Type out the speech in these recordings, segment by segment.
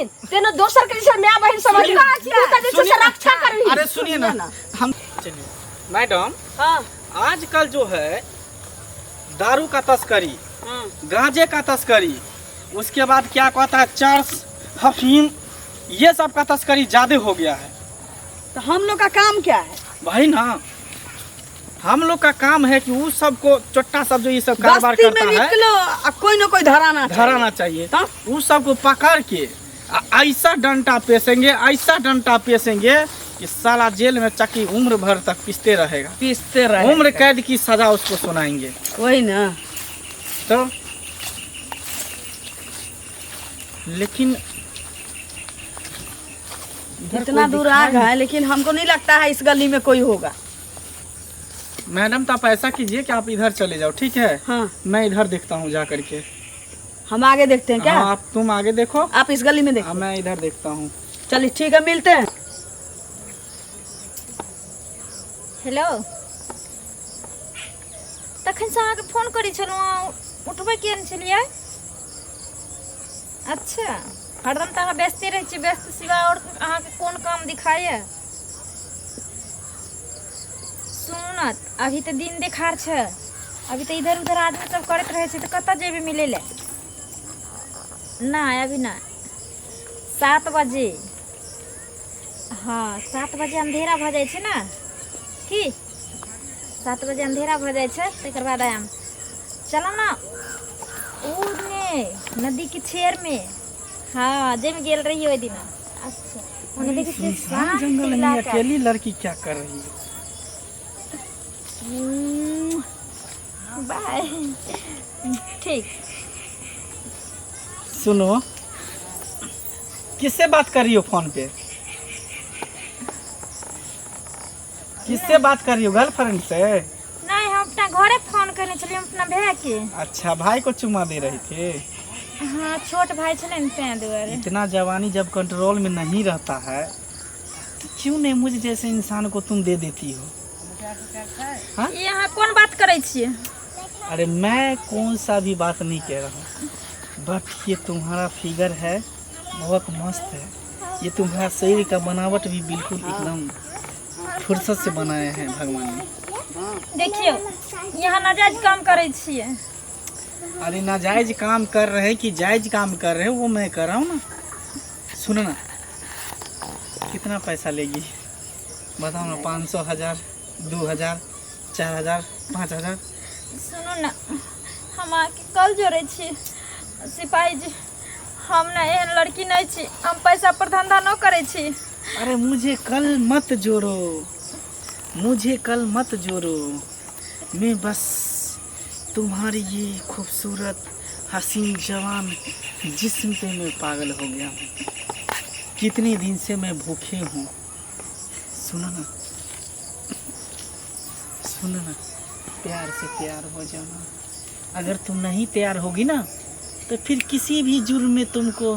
बहन तेनो दोसर के जैसे मां बहन समझ लो तू का जैसे रक्षा करही। अरे सुनिए ना हम चलिए मैडम। हां आजकल जो है दारू का तस्करी, गांजे का तस्करी, उसके बाद क्या कहता है चर्स, अफीम, ये सब का तस्करी ज्यादा हो गया है। तो हम लोग का काम क्या है भाई ना, हम लोग का काम है कि उस सब को चोट्टा सब जो ये सब कारोबार करता है कोई ना कोई धराना चाहिए। उस सब को पकड़ के ऐसा डंडा पेशेंगे कि साला जेल में चक्की उम्र भर तक पीसते रहेगा। उम्र कैद की सजा उसको सुनाएंगे। वही ना। तो लेकिन इतना दूर आ गए, लेकिन हमको नहीं लगता है इस गली में कोई होगा। मैडम तो आप ऐसा कीजिए कि आप इधर चले जाओ, ठीक है? हाँ। मैं इधर देखता हूँ जा करके। हम आगे देखते हैं क्या? हाँ, आप तुम आगे देखो, आप इस गली में देखो। मैं इधर देखता हूँ। चलिए ठीक है, मिलते हैं। हेलो तखन से अहाँके फोन करी छलहुँ, उठबै किया नहि छलियै? अच्छा हरदम तऽ अहाँ व्यस्ते रहै छी, व्यस्त सिवा और अहाँके कोन काम दिखाइए? सुनू न, अभी तऽ दिन देखार छै, अभी तऽ इधर उधर आदमी सब करैत रहै छै, तऽ कतऽ जेबै मिलै लए? नहि अभी नहि, 7 बजे। हाँ 7 बजे अंधेरा भऽ जाइ छै ने, की 7 बजे अंधेरा भऽ जाइ छै, तकर बाद आयब। चलो ना ओने नदी के छेर में, हाँ जेम गेल रही ओहि दिन। अच्छा ओने देखिए सुनसान जंगल में अकेली लड़की क्या कर रही है? बाय ठीक। सुनो, किससे बात कर रही हो फोन पे? किससे बात कर रही हो? गर्लफ्रेंड से? नहीं हम अपना घरे फोन करने चलिए, हम अपना भैया के। अच्छा भाई को चुमा दे रही थे? हाँ छोट भाई चले न तैं दुआरे। इतना जवानी जब कंट्रोल में नहीं रहता है तो क्यों नहीं मुझे जैसे इंसान को तुम दे देती हो? हाँ? ये यहाँ कौन बात करे छिए? अरे मैं कौन सा भी बात नहीं कह रहा हूँ, बट ये तुम्हारा फिगर है बहुत मस्त है। ये तुम्हारा शरीर का बनावट भी बिल्कुल एकदम फुर्सत से बनाए हैं भगवान ने। देखियो यहाँ नाजायज काम करे छिए। अरे नाजायज काम कर रहे हैं कि जायज काम कर रहे हैं वो मैं कर रहा हूँ ना। सुनो ना, कितना पैसा लेगी बताओ ना? 500, 1000, 2000, 4000, 5000? सुनो ना, हम आके कल जोड़े छी सिपाही जी, हम ना एहन लड़की नहीं छी, हम पैसा पर धंधा न करे छी। अरे मुझे कल मत जोड़ो, मुझे कल मत जोड़ो, मैं बस तुम्हारी ये खूबसूरत हसीन जवान जिस्म पे मैं पागल हो गया हूँ। कितने दिन से मैं भूखे हूँ। सुनो ना, सुनो ना, प्यार से तैयार हो जाना। अगर तुम नहीं तैयार होगी ना तो फिर किसी भी जुर्म में तुमको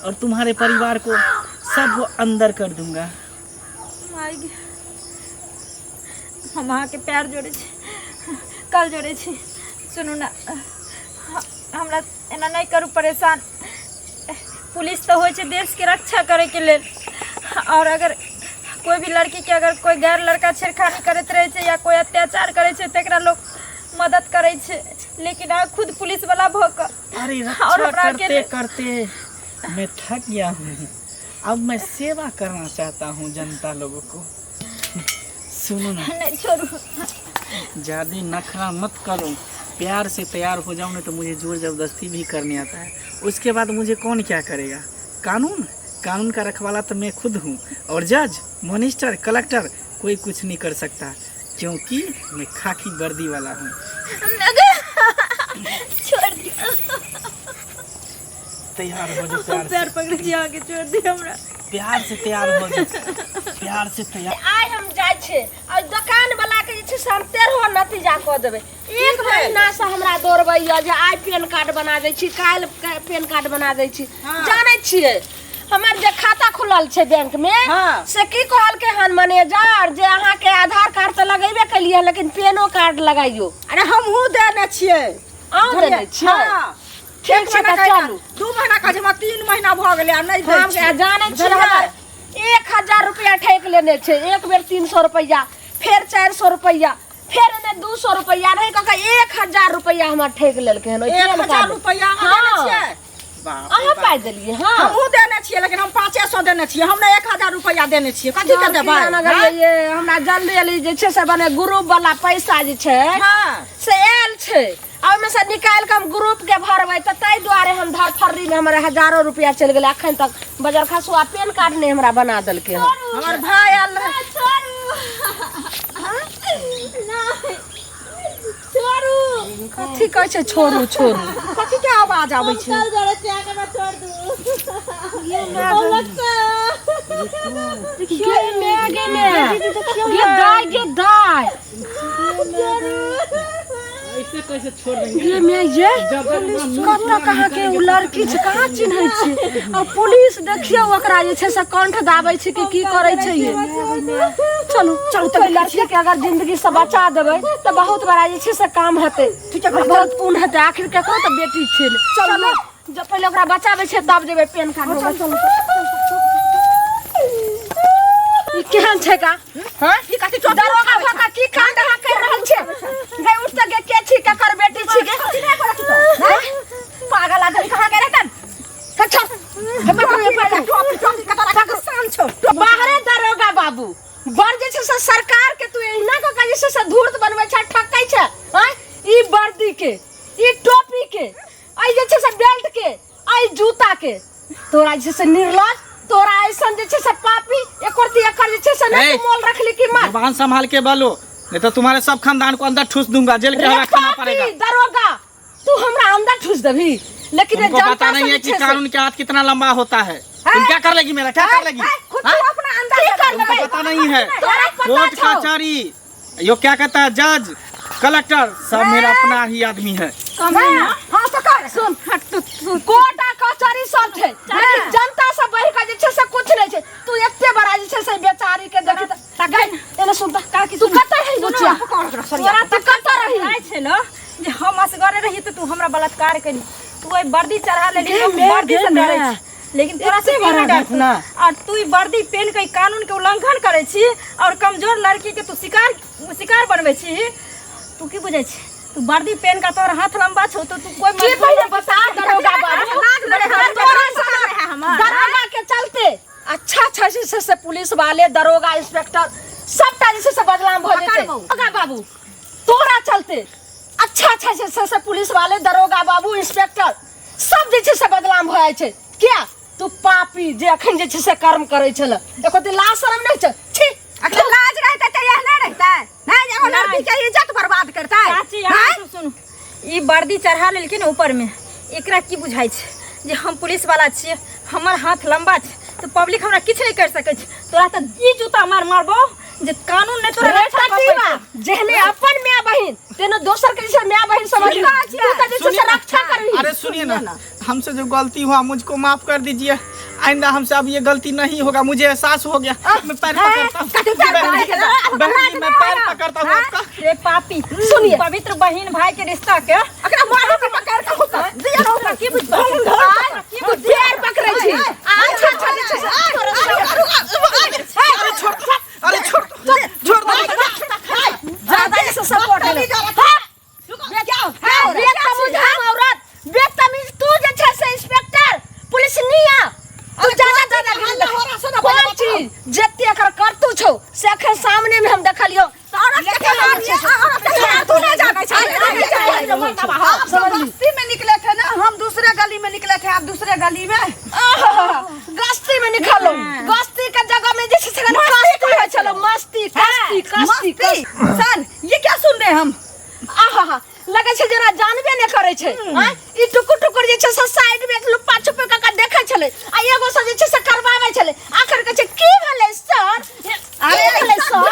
और तुम्हारे परिवार को सब अंदर कर दूंगा। हम अहाँ के प्यार जोड़े छी, कल जोड़े छी। सुनू ना, हमरा एना नहीं करू परेशान। पुलिस तो होय छै देश के रक्षा करे के लेल, और अगर कोई भी लड़की के अगर कोई गैर लड़का छेड़खानी करत रहे छै या कोई अत्याचार करे छै तकरा लोग मदद करे छै, लेकिन आप खुद पुलिस वाला भोक। अरे रक्षा करते करते मैं थक गया हूँ, अब मैं सेवा करना चाहता हूँ जनता लोगों को। सुनो ना, नहीं छोड़ो, ज़्यादा नखरा मत करो, प्यार से तैयार हो जाओ ना तो मुझे जोर जबरदस्ती भी करने आता है। उसके बाद मुझे कौन क्या करेगा? कानून का रखवाला तो मैं खुद हूँ, और जज, मिनिस्टर, कलेक्टर कोई कुछ नहीं कर सकता, क्योंकि मैं खाकी वर्दी वाला हूँ। छोड़ दिया, तैयार हो जाओ प्यार पैर पकड़ के आगे छोड़ दिया हमरा। प्यार से तैयार हो जाओ, प्यार से तैयार। आइ हम जाय छे और दुकान वाला के जे छे से हम 13 नतीजा क देबे। एक महीना से हमरा दौड़बैया जे आइ पैन कार्ड बना दै छी, काल पैन कार्ड बना दै छी। जानै छियै हमर जे खाता खुलल छे बैंक में, से की कहल के हन मैनेजर जे अहाँ के आधार कार्ड तो लगेबे कलिए, लेकिन पैनो कार्ड लगाइयो। अरे हमहू देने छियै, आ देने छियै। ठीक छे त चलू। 2 महीना का जमा 3 महीना भ हो गेलै आ नहीं हम जाने छी हमर 1000 रुपया ठेक लेने छे, एक बेर 300 रुपया, फिर 400 रुपया, फिर ने 200 रुपया, नहीं कका 1000 रुपया हमर ठेक लेलके हन। 1000 रुपया हम देने छियै। अहाँ पाइ देलिए। हां हमहू देने छियै, लेकिन हम 500 देने छियै, हम ने 1000 रुपया देने छियै। कथि के देबै? ये हमरा जल्दी जल्दी जे छै से बने ग्रुप वाला पैसा जे छै हां से आयल छै, आ ओहिमे से निकाल के हम ग्रुप के भरबै, त तै दुआरे हम धरफर्री में हमर हजारों रुपया चल गेलै। अखन तक बजर खसुआ पेन कार्ड ने हमरा बना देलकै हन। हमर भाई आयल रहे। कथी कहै छै छोड़ू छोड़ू? कथि के आवाज आबै छै? ये दाई ऐसे कैसे छोड़ देंगे? ये मैं ये कत्ता कहाँ के उ लड़की छै, कहाँ चिन्है छी? और पुलिस देखियो ओकरा जे छै से कंठ दाबै छै कि की करै छै ये। चलू चलू तो लड़की के अगर जिंदगी से बचा देबै तो बहुत बड़ा जे छै से काम हेतै, बहुत पुण्य हेतै। आखिर केकरो तो बेटी छै। चलो जब पहले ओकरा बचाबै छै तब जेबै पेन कार्ड होगा। चलू ई केहन छै का? हां ई कथि दरोगा फका की कांड हा कर रहल छै? गई उठ के के छी ककर बेटी छी के? पागल आदमी कहां गेलै तन? बाहरे दरोगा बाबू बड़ जे छै से सरकार के तू एहिना के काजे से धूर्त बनबै छै, ठकै छै। हां ई वर्दी के, ई टोपी के, आई जे छै से बेल्ट के, आई जूता के, तोरा जे से निर्लज, तोरा ऐसन जे छै से पापी एकोरती एकर जे छै से नहीं मोल रखली की मत। जुबान संभाल के बोलो, नहीं तो तुम्हारे सब खानदान को अंदर ठूस दूंगा, जेल के हवा खाना पड़ेगा। दरोगा तू हमरा अंदर ठूस देबी, लेकिन तुमको पता नहीं है कि कानून के हाथ कितना लंबा होता है। तुम क्या कर लेगी मेरा, क्या कर लेगी? अपना अंदर तुमको पता नहीं है कोर्ट कचहरी, यो क्या कहता है जज, कलेक्टर, सब मेरा अपना ही आदमी है। हां तो कर सुन कोर्ट कचहरी सब छै, लेकिन जनता से बढ़ के जे छै से कुछ नहीं छै। तू एते बड़ा जे छै से बेचारी के देखि त गई एने सुन त का की तू कतै है बुचिया? तोरा त कतै रही छै न जे हम असगरे रही त तू हमरा बलात्कार करी, तू ए वर्दी चढ़ा लेली, तो वर्दी से डरै छी, लेकिन तोरा से नहीं डर ना। और तू ई वर्दी पहन के कानून के उल्लंघन करे छी और कमजोर लड़की के तू शिकार बनबै छी। तू की बुझै छी? तू वर्दी पहन का तोर हाथ लंबा छौ तो तू कोई की पहले बता दरोगा बाबू तोरा से हमर दरोगा के चलते अच्छा अच्छा से पुलिस वाले दरोगा इंस्पेक्टर सबटा जे से बदनाम भ जेतै। दरोगा बाबू तोरा चलते अच्छा अच्छा से पुलिस वाले दरोगा बाबू इंस्पेक्टर सब जे से बदनाम भ जाय छै। क्या तू पापी जे अखन जे से कर्म करै छल, एको दिन लाज शरम नहीं छै? छी अगर लाज रहता तो यह ना रहता नहीं, एगो लड़की के इज्जत बर्बाद करता है। चाची यहाँ सुन, ई वर्दी चढ़ा लेलखिन ऊपर में, एकरा की बुझाई छै जे हम पुलिस वाला छियै, हमर हाथ लंबा छै तो पब्लिक हमरा किछ नहीं कर सकै छै। तोरा त ई जूता मारबो जे कानून ने तोरा रक्षा करबै। जेहने अपन माय बहिन तेने दोसर के जैसे माय बहिन समझ तू त जैसे से रक्षा करही। अरे सुनिए ना, हमसे जो गलती हुआ मुझको माफ कर दीजिए, आइंदा हमसे अब ये गलती नहीं होगा। मुझे एहसास हो गया, मैं पैर पकड़ता हूँ, बहन मैं पैर पकड़ता हूँ आपका। रे पापी सुनिए, पवित्र बहन भाई के रिश्ता के अगर मारो के पकड़ के होता दिया होता की बुझबो? तू पैर पकड़ै छी। अच्छा अच्छा जे छै अरे छोड़, अरे छोड़ छोड़ दो, ज्यादा से सपोर्ट है। हां बेतमीज औरत, बेतमीज तू जे छै से इंस्पेक्टर पुलिस निया तू ज्यादा कौन चीज जत्ते एकर करतू छौ से अखन सामने में हम देखलियो। तू नहीं जाने गस्ती में निकले थे ना, हम दूसरे गली में निकले थे, आप दूसरे गली में गस्ती में निकलो। गस्ती के जगह में जैसे से मस्ती है, चलो मस्ती कस्ती कस्ती कस्ती। सर ये क्या सुन रहे हम? आहा लगे छै जना जानबे ने करे छै। हां ई टुकुर टुकुर जे छै से साइड में लुप्पा छुपे का देखे छले, आ एगो से जे छै से करवावे छले। आखिर के छै की भेलै सर? अरे भेलै सर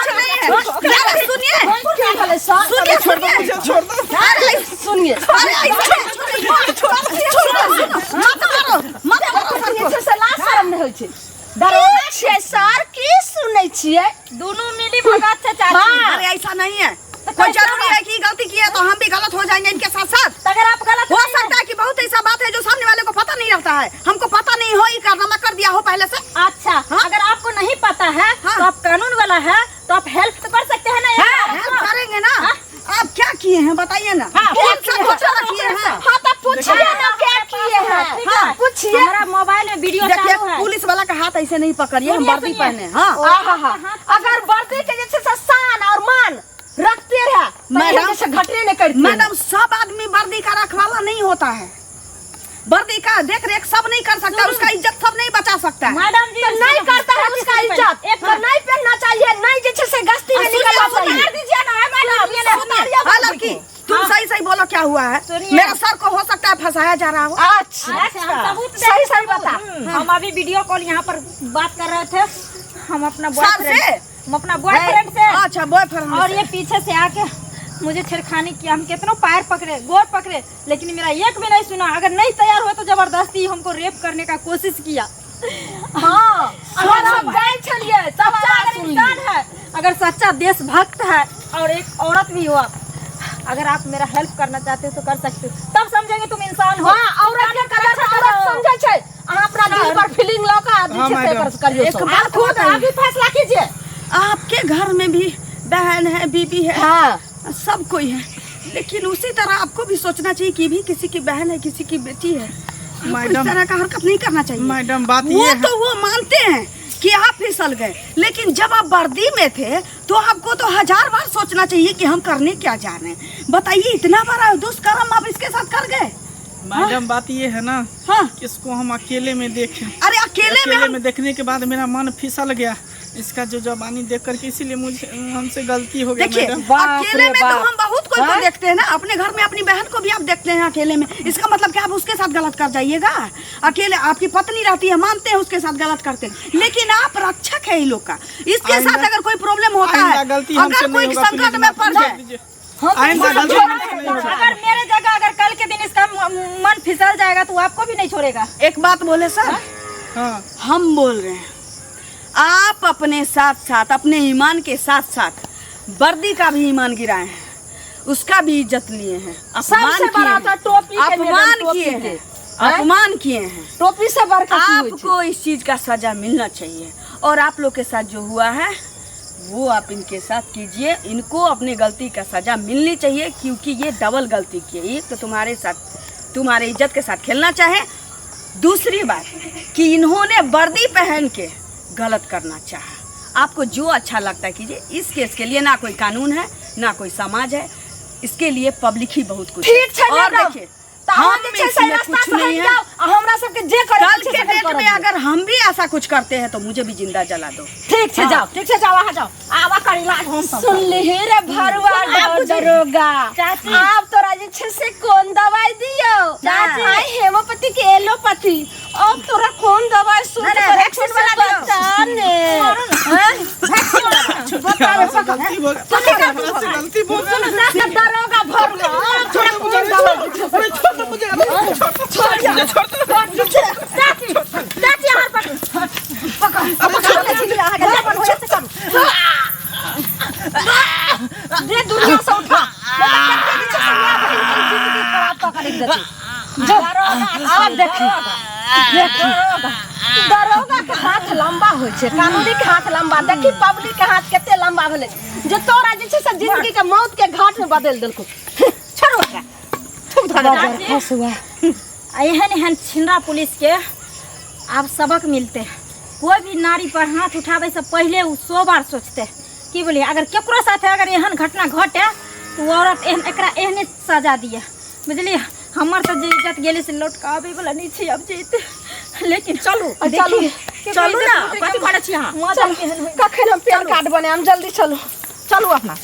सुनिए की भेलै सर? सुनिए, छोड़ दो मुझे, छोड़ दो। अरे सुनिए मत मारो ये छै से लाज शरम नहीं होय छै। दरोगा छै सर, की सुनै छियै? दोनों मिली भगत से चाची। अरे ऐसा नहीं है, कोई जरूरी है कि गलती की है तो हम भी गलत हो जाएंगे इनके साथ साथ। अगर आप गलत हो सकता है कि बहुत ऐसा बात है जो सामने वाले को पता नहीं रहता है, हमको पता नहीं हो ही कर किया हो पहले से? अच्छा अगर आपको नहीं पता है तो आप कानून वाला है तो आप हेल्प तो कर सकते हैं ना यार। हेल्प करेंगे ना। आप क्या किए हैं बताइए ना। कौन सा घोटाला किए हैं? हाँ तो पूछिए ना क्या किए हैं। हाँ पूछिए। हमारा मोबाइल में वीडियो देखिए चालू है। पुलिस वाला का हाथ ऐसे नहीं पकड़िए, हम सुनिए, वर्दी सुनिए। पहने। हाँ अगर वर्दी के जैसे शान और मान रखते हैं मैडम, जैसे घटने नहीं करते। मैडम सब आदमी वर्दी का रखवाला नहीं होता है। वर्दी का देख रेख सब नहीं कर सकता, उसका इज्जत सब नहीं बचा सकता है। मैडम जी तो नहीं करता है उसका इज्जत। एक तो नहीं पहनना चाहिए, नहीं जैसे गश्ती में निकलना चाहिए। मार दीजिए ना मैडम। हाँ लड़की तुम सही सही बोलो क्या हुआ है? सुनिए। मेरा सर को हो सकता है फंसाया जा रहा हो। अच्छा सही सही बता। हम अभी वीडियो कॉल यहाँ पर बात कर रहे थे, हम अपना सर बॉयफ्रेंड से? हम अपना बॉयफ्रेंड से। अच्छा बॉयफ्रेंड। और ये पीछे से आके मुझे छेड़खानी किया। हम कितनों पैर पकड़े, गोर पकड़े, लेकिन मेरा एक भी नहीं सुना। अगर नहीं तैयार हुआ तो जबरदस्ती हमको रेप करने का कोशिश किया। हाँ अगर हम गए चलिए सच्चा अगर इंसान है, अगर सच्चा देशभक्त है और एक औरत भी हो, अगर आप मेरा हेल्प करना चाहते हो तो कर सकते हो, तब समझेंगे तुम इंसान हो। हाँ औरत के कदर औरत समझे छै। अहाँ अपना दिल पर फीलिंग लगा आदमी से कर करियो। एक बात खुद आप ही फैसला कीजिए। आपके घर में भी बहन है, बीबी है, हाँ सब कोई है, लेकिन उसी तरह आपको भी सोचना चाहिए कि भी किसी की बहन है, किसी की बेटी है। मैडम इस तरह का हरकत नहीं करना चाहिए। मैडम बात वो ये है। तो वो मानते हैं कि आप फिसल गए, लेकिन जब आप वर्दी में थे तो आपको तो 1000 बार सोचना चाहिए कि हम करने क्या जा रहे हैं। बताइए इतना बड़ा दुष्कर्म आप इसके साथ कर गए। मैडम बात ये है ना, हाँ इसको हम अकेले में देखें। अरे अकेले में देखने के बाद मेरा मन फिसल गया इसका जो जवानी देख करके, इसीलिए मुझे हमसे गलती हो गई। देखिए मैडम अकेले में तो हम बहुत कोई को देखते हैं ना। अपने घर में अपनी बहन को भी आप देखते हैं अकेले में। इसका मतलब क्या आप उसके साथ गलत कर जाइएगा? अकेले आपकी पत्नी रहती है, मानते हैं उसके साथ गलत करते हैं, लेकिन आप रक्षक है इन लोग का। इसके साथ अगर कोई प्रॉब्लम होता है, अगर कोई संकट में पड़ जाए, अगर मेरे जगह अगर कल के दिन इसका मन फिसल जाएगा तो आपको भी नहीं छोड़ेगा। एक बात बोले सर, हाँ हम बोल रहे हैं आप अपने साथ साथ अपने ईमान के साथ साथ वर्दी का भी ईमान गिराए हैं, उसका भी इज्जत लिए हैं, सबसे बड़ा था टोपी के अपमान मैडम, किए टोपी हैं, के। अपमान किए हैं। टोपी से बरकत आपको इस चीज का सजा मिलना चाहिए। और आप लोग के साथ जो हुआ है वो आप इनके साथ कीजिए। इनको अपनी गलती का सजा मिलनी चाहिए, क्योंकि ये डबल गलती की है। एक तो तुम्हारे साथ तुम्हारे इज्जत के साथ खेलना चाहे, दूसरी बात कि इन्होंने वर्दी पहन के गलत करना चाहा। आपको जो अच्छा लगता है कीजिए। इस केस के लिए ना कोई कानून है ना कोई समाज है, इसके लिए पब्लिक ही बहुत कुछ ठीक है। और देखिए हम इसमें कुछ नहीं है। हमरा सबके जे करे कल के डेट में अगर हम भी ऐसा कुछ करते हैं तो मुझे भी जिंदा जला दो। ठीक से जाओ, ठीक से जाओ, वहाँ जाओ। आवा कर इलाज हम सुन ली रे भरवा दरोगा। आप तोरा जे छे से कौन दवाई दियो? चाची। आई हेमोपैथी के एलोपैथी। अब तोरा कौन दवाई सूट करे? वैक्सीन वाला दियो। पता ने गलती बोल दरोगा भरवा छोड़ कौन दवाई दे दुनिया से उठा दरोगा के हाथ लंबा होइ छै, कानूनी के हाथ लंबा। देखी पब्लिक के हाथ केते लंबा भेलै जे तोरा जे छै से जिंदगी के मौत के घाट में बदल देलको। छोड़ो का एहन एहन छिंडा पुलिस के आप सबक मिलते। कोई भी नारी पर हाथ उठावे से पहले वो 100 बार सोचते कि बोलिए अगर केकरो साथ अगर एहन घटना घटे तो औरत एकरा एहने सजा दिए। बुझलिए हमर तो जे इज्जत गेली से लौट के आबे वाला नहीं छै अब जेते, लेकिन चलू चलू ना कथी करे छी अहाँ? कखन हम पैन कार्ड बनाएम, जल्दी चलू चलू अपना।